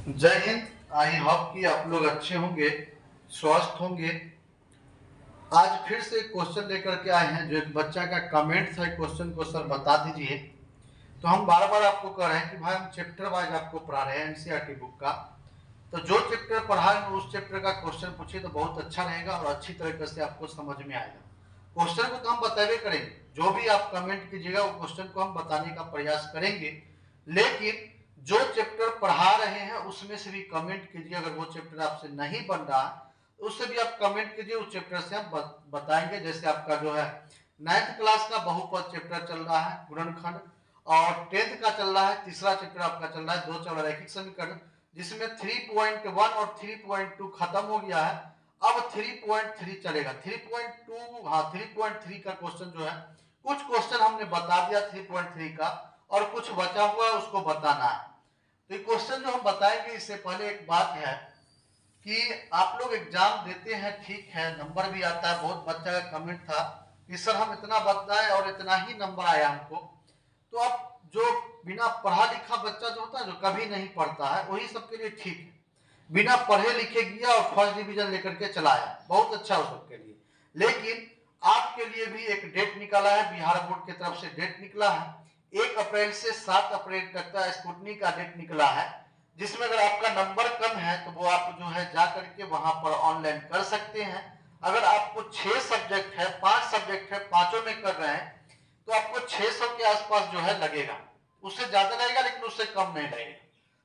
जय Hind. I hope कि आप लोग अच्छे होंगे, स्वस्थ होंगे। आज फिर से क्वेश्चन लेकर के आए हैं। जो एक बच्चा का कमेंट था, क्वेश्चन को सर बता दीजिए। तो हम बार बार आपको कह रहे हैं कि भाई हम चैप्टर वाइज आपको पढ़ा रहे हैं एनसीईआरटी बुक का। तो जो चैप्टर पढ़ाएंगे उस चैप्टर का क्वेश्चन पूछिए तो बहुत अच्छा रहेगा और अच्छी तरीके से आपको समझ में आएगा। क्वेश्चन को तो हम बतावे करेंगे, जो भी आप कमेंट कीजिएगा वो क्वेश्चन को हम बताने का प्रयास करेंगे। लेकिन जो चैप्टर पढ़ा रहे हैं उसमें से भी कमेंट कीजिए। अगर वो चैप्टर आपसे नहीं बन रहा तो उससे भी आप कमेंट कीजिए, उस चैप्टर से हम बताएंगे। जैसे आपका जो है 9th क्लास का बहुपद चैप्टर चल रहा है, गुणनखंड, और 10th का चल रहा है, तीसरा चैप्टर आपका चल रहा है दो चल रैखिक समीकरण, जिसमें 3.1 और 3.2 खत्म हो गया है। अब 3.3 चलेगा। 3.2, हाँ 3.3 का क्वेश्चन जो है, कुछ क्वेश्चन हमने बता दिया 3.3 का, और कुछ बचा हुआ है उसको बताना है। तो ये क्वेश्चन जो हम बताएंगे इससे पहले एक बात है कि आप लोग एग्जाम देते हैं, ठीक है, नंबर भी आता है। बहुत बच्चा का कमेंट था कि सर हम इतना बताए और इतना ही नंबर आया हमको। तो अब जो बिना पढ़ा लिखा बच्चा जो होता है, जो कभी नहीं पढ़ता है, वही सबके लिए ठीक है। बिना पढ़े लिखे गया और फर्स्ट डिवीजन लेकर के चलाया, बहुत अच्छा हो सबके लिए। लेकिन आपके लिए भी एक डेट निकाला है, बिहार बोर्ड की तरफ से डेट निकला है। 1 अप्रैल से 7 अप्रैल तक का स्कूटनी का डेट निकला है, जिसमें अगर आपका नंबर कम है तो वो आप जो है जा करके वहां पर ऑनलाइन कर सकते हैं। अगर आपको 6 सब्जेक्ट है, 5 सब्जेक्ट है, पांचों में कर रहे हैं, तो आपको 600 के आसपास जो है लगेगा। उससे ज्यादा लगेगा लेकिन उससे कम नहीं लगेगा।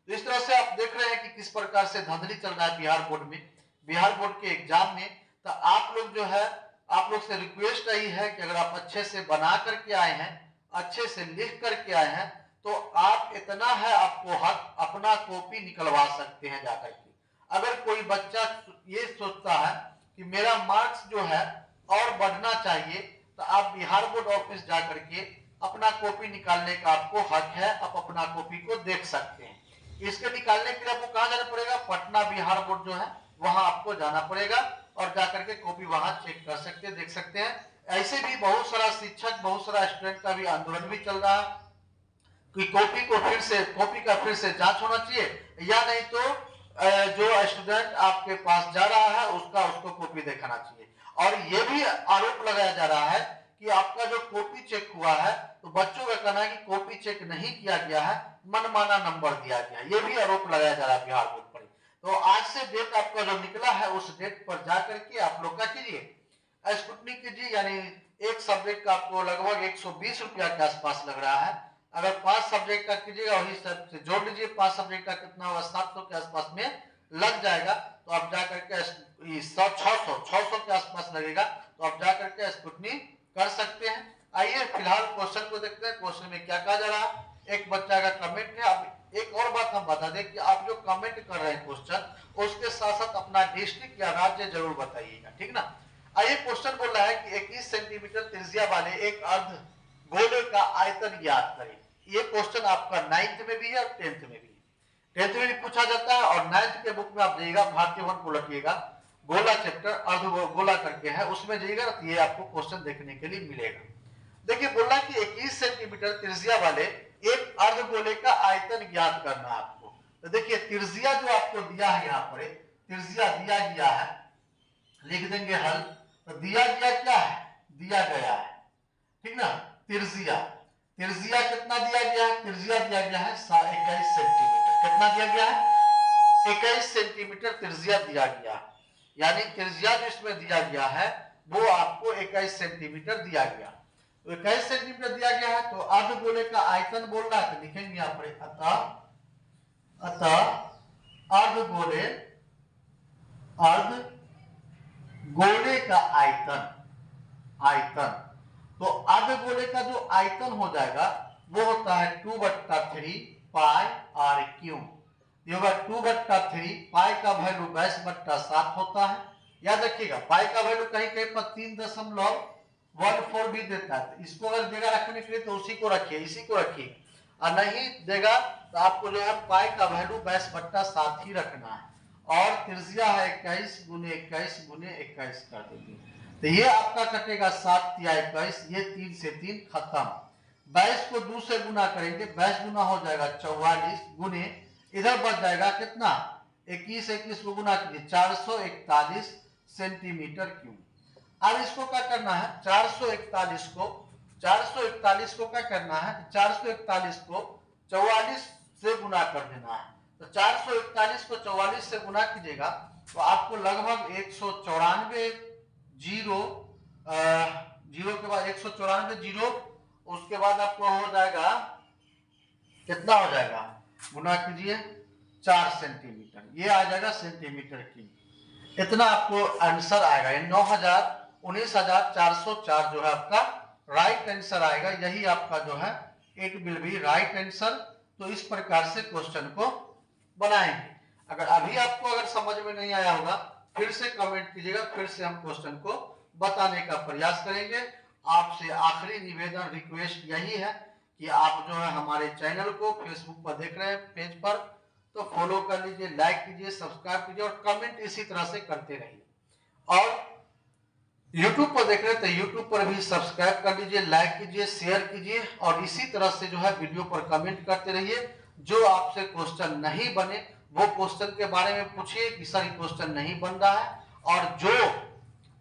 तो इस तरह से आप देख रहे हैं कि किस प्रकार से धांधली चल रहा है बिहार बोर्ड में, बिहार बोर्ड के एग्जाम में। तो आप लोग जो है, आप लोग से रिक्वेस्ट यही है कि अगर आप अच्छे से बना करके आए हैं, अच्छे से लिख करके आए हैं, तो आप इतना है आपको हक, अपना कॉपी निकलवा सकते हैं जाकर के। अगर कोई बच्चा ये सोचता है कि मेरा मार्क्स जो है और बढ़ना चाहिए, तो आप बिहार बोर्ड ऑफिस जाकर के अपना कॉपी निकालने का आपको हक है। आप अपना कॉपी को देख सकते हैं। इसके निकालने के लिए आपको कहां जाना पड़ेगा? पटना बिहार बोर्ड जो है वहां आपको जाना पड़ेगा और जाकर के कॉपी वहां चेक कर सकते हैं, देख सकते हैं। ऐसे भी बहुत सारा शिक्षक, बहुत सारा स्टूडेंट का भी आंदोलन भी चल रहा है कि कॉपी का फिर से जांच होना चाहिए, या नहीं तो जो स्टूडेंट आपके पास जा रहा है उसको कॉपी दिखाना चाहिए। और ये भी आरोप लगाया जा रहा है कि आपका जो कॉपी चेक हुआ है, तो बच्चों का कहना है कि कॉपी चेक नहीं किया गया है, मनमाना नंबर दिया गया। ये भी आरोप लगाया जा रहा है बिहार बोर्ड पर। तो आज से डेट आपका जो निकला है उस डेट पर जाकर के आप लोग क्या कीजिए, स्कूटनी कीजिए। यानी एक सब्जेक्ट का आपको लगभग 120 रुपया के आसपास लग रहा है। अगर 5 सब्जेक्ट का कीजिएगा, वही सब से जोड़ लीजिए, 5 सब्जेक्ट का कितना होगा, 700 के आसपास में लग जाएगा। तो आप जाकर के 600 के आसपास लगेगा, तो आप जाकर के स्कूटनी कर सकते हैं। आइए फिलहाल क्वेश्चन को देखते हैं, क्वेश्चन में क्या कहा जा रहा है। एक बच्चा का कमेंट है। अब एक और बात हम बता दें कि आप जो कमेंट कर रहे हैं क्वेश्चन, उसके साथ साथ अपना डिस्ट्रिक्ट या राज्य जरूर बताइएगा, ठीक ना। आइए क्वेश्चन बोल रहा है कि 21 सेंटीमीटर त्रिज्या वाले एक अर्ध गोले का आयतन ज्ञात करें। ये क्वेश्चन आपका 9th में भी है और 10th में भी है। 10th में भी पूछा जाता है और 9th के बुक में आप जाइएगा, भारतीय वन को लटिएगा, गोला चैप्टर अर्ध गोला करके है, उसमें जाइएगा तो ये आपको क्वेश्चन देखने के लिए मिलेगा। देखिए बोल रहा है कि 21 सेंटीमीटर त्रिज्या वाले एक अर्ध गोले का आयतन ज्ञात करना है आपको। तो देखिए त्रिज्या जो आपको दिया है, यहाँ पर त्रिज्या दिया गया है, लिख देंगे हल। तो दिया गया क्या है, दिया गया है, ठीक ना। त्रिज्या, त्रिज्या कितना दिया गया है? त्रिज्या दिया गया है 21 सेंटीमीटर। कितना दिया गया है? 21 सेंटीमीटर त्रिज्या दिया गया। यानी त्रिज्या जो इसमें दिया गया है वो आपको 21 सेंटीमीटर दिया गया। तो 21 सेंटीमीटर दिया गया है, तो अर्ध गोले का आयतन बोल रहा है, तो लिखेंगे यहाँ पर अतः अर्ध गोले का आयतन, तो अर्ध गोले का जो आयतन हो जाएगा वो होता है 2/3 पाई आर क्यू। ये होगा 2/3, पाई का वैल्यू 22/7 होता है। याद रखिएगा पाई का वैल्यू कहीं कहीं पर 3.14 भी देता है। तो इसको अगर देगा रखने के लिए तो उसी को रखिए, इसी को रखिए, और नहीं देगा तो आपको जो है पाई का वैल्यू 22/7 ही रखना है। और त्रिज्या है 21 गुने 21 गुने 21 कर देंगे, तो ये आपका कटेगा 7 या 21, ये 3 से 3 खत्म। 22 को 2 से गुना करेंगे, 22 गुना हो जाएगा 44 गुने इधर बच जाएगा कितना, 21 21 को गुना कीजिए, 441 सेंटीमीटर क्यूब। अब इसको क्या करना है, 441 को क्या करना है, 441 को 44 से गुना कर देना है। तो 441 को 44 से गुना कीजिएगा तो आपको लगभग 194 जीरो, जीरो के बाद 194 जीरो, उसके बाद आपको हो जाएगा कितना हो जाएगा, गुना कीजिए 4 सेंटीमीटर, ये आ जाएगा सेंटीमीटर की। इतना आपको आंसर आएगा, 19,404 जो है आपका राइट आंसर आएगा। यही आपका जो है it will be right answer. तो इस प्रकार से क्वेश्चन को बनाएंगे। अगर अभी आपको अगर समझ में नहीं आया होगा फिर से कमेंट कीजिएगा, फिर से हम क्वेश्चन को बताने का प्रयास करेंगे। आपसे आखिरी निवेदन रिक्वेस्ट यही है कि आप जो है हमारे चैनल को फेसबुक पर देख रहे हैं पेज पर तो फॉलो कर लीजिए, लाइक कीजिए, सब्सक्राइब कीजिए और कमेंट इसी तरह से करते रहिए। और YouTube पर देख रहे हैं तो YouTube पर भी सब्सक्राइब कर लीजिए, लाइक कीजिए, शेयर कीजिए और इसी तरह से जो है वीडियो पर कमेंट करते रहिए। जो आपसे क्वेश्चन नहीं बने वो क्वेश्चन के बारे में पूछिए कि सर क्वेश्चन नहीं बन रहा है, और जो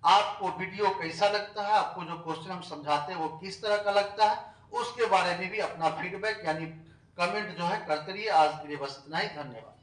आपको वीडियो कैसा लगता है, आपको जो क्वेश्चन हम समझाते हैं वो किस तरह का लगता है, उसके बारे में भी अपना फीडबैक यानी कमेंट जो है करते रहिए। आज के लिए बस इतना ही, धन्यवाद।